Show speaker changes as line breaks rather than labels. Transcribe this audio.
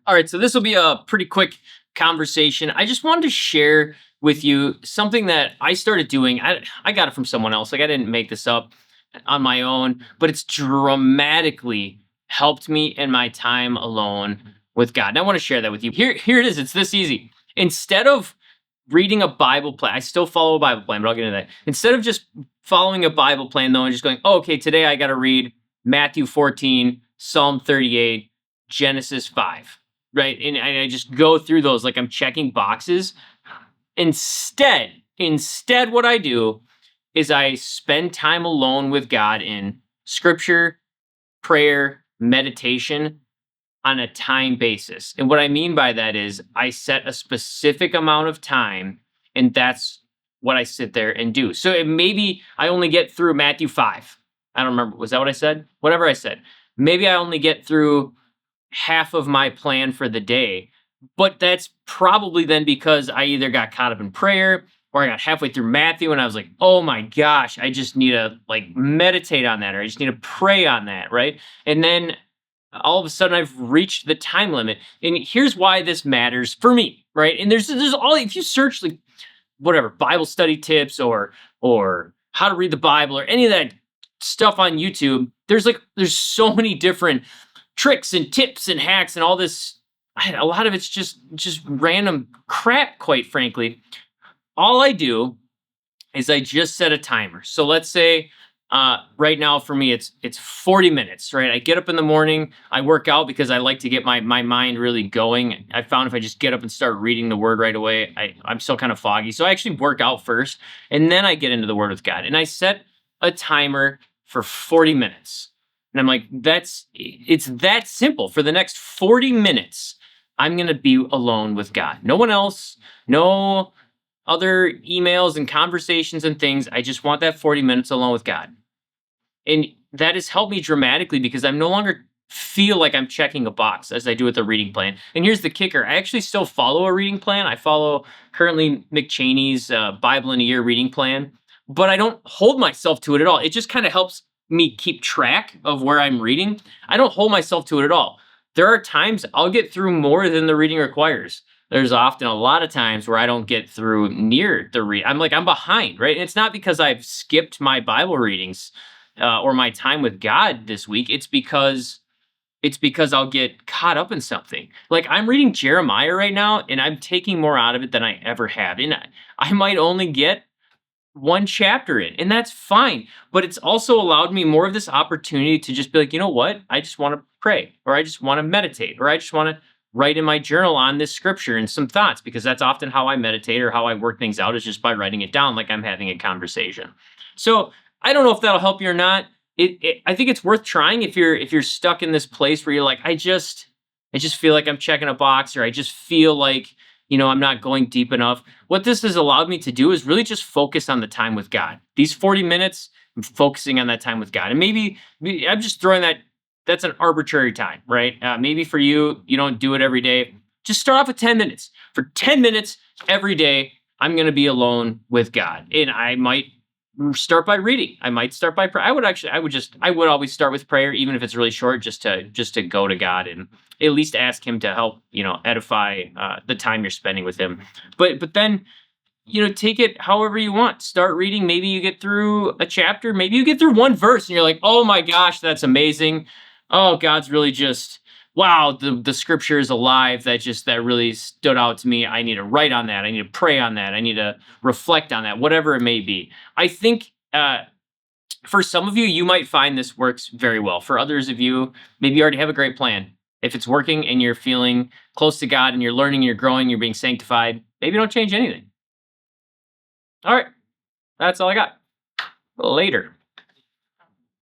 All right, so this will be a pretty quick conversation. I just wanted to share with you something that I started doing. I got it from someone else. Like I didn't make this up on my own, but it's dramatically helped me in my time alone with God. And I want to share that with you. Here it is. It's this easy. Instead of reading a Bible plan, I still follow a Bible plan, but I'll get into that. Instead of just following a Bible plan though and just going, oh, okay, today I got to read Matthew 14, Psalm 38, Genesis 5, right? And I just go through those like I'm checking boxes. Instead, what I do is I spend time alone with God in scripture, prayer, meditation on a time basis. And what I mean by that is I set a specific amount of time, and that's what I sit there and do. So maybe I only get through Matthew 5. I don't remember. Was that what I said? Whatever I said. Maybe I only get through half of my plan for the day. But that's probably then because I either got caught up in prayer or I got halfway through Matthew and I was like, oh my gosh, I just need to like meditate on that, or I just need to pray on that, right? And then all of a sudden I've reached the time limit. And here's why this matters for me, right? And there's all, if you search like whatever Bible study tips or how to read the Bible or any of that stuff on YouTube, there's so many different tricks and tips and hacks and all this. A lot of it's just random crap, quite frankly. All I do is I just set a timer. So let's say right now for me it's 40 minutes, right? I get up in the morning, I work out because I like to get my mind really going. I found if I just get up and start reading the word right away, I'm still kind of foggy. So I actually work out first and then I get into the word with God. And I set a timer for 40 minutes. And I'm like, it's that simple. For the next 40 minutes, I'm going to be alone with God. No one else, no other emails and conversations and things. I just want that 40 minutes alone with God. And that has helped me dramatically because I'm no longer feel like I'm checking a box as I do with the reading plan. And here's the kicker. I actually still follow a reading plan. I follow currently McChaney's Bible in a Year reading plan, but I don't hold myself to it at all. It just kind of helps me keep track of where I'm reading. I don't hold myself to it at all. There are times I'll get through more than the reading requires. There's often a lot of times where I don't get through near the read. I'm behind, right? And it's not because I've skipped my Bible readings or my time with God this week. It's because I'll get caught up in something. Like I'm reading Jeremiah right now, and I'm taking more out of it than I ever have. And I might only get one chapter in, and that's fine. But it's also allowed me more of this opportunity to just be like, you know what? I just want to pray, or I just want to meditate, or I just want to write in my journal on this scripture and some thoughts, because that's often how I meditate or how I work things out, is just by writing it down like I'm having a conversation. So I don't know if that'll help you or not. I think it's worth trying if you're stuck in this place where you're like, I just feel like I'm checking a box, or I just feel like, I'm not going deep enough. What this has allowed me to do is really just focus on the time with God. These 40 minutes, I'm focusing on that time with God. And maybe I'm just throwing that's an arbitrary time, right? Maybe for you, you don't do it every day. Just start off with 10 minutes. For 10 minutes every day, I'm going to be alone with God. And I might start by reading. I might start by prayer. I would always start with prayer, even if it's really short, just to go to God and at least ask him to help, edify the time you're spending with him. But then, take it however you want. Start reading. Maybe you get through a chapter. Maybe you get through one verse and you're like, oh my gosh, that's amazing. Oh, God's really just, wow, the scripture is alive. That really stood out to me. I need to write on that. I need to pray on that. I need to reflect on that, whatever it may be. I think for some of you, you might find this works very well. For others of you, maybe you already have a great plan. If it's working and you're feeling close to God and you're learning, you're growing, you're being sanctified, maybe don't change anything. All right. That's all I got. Later.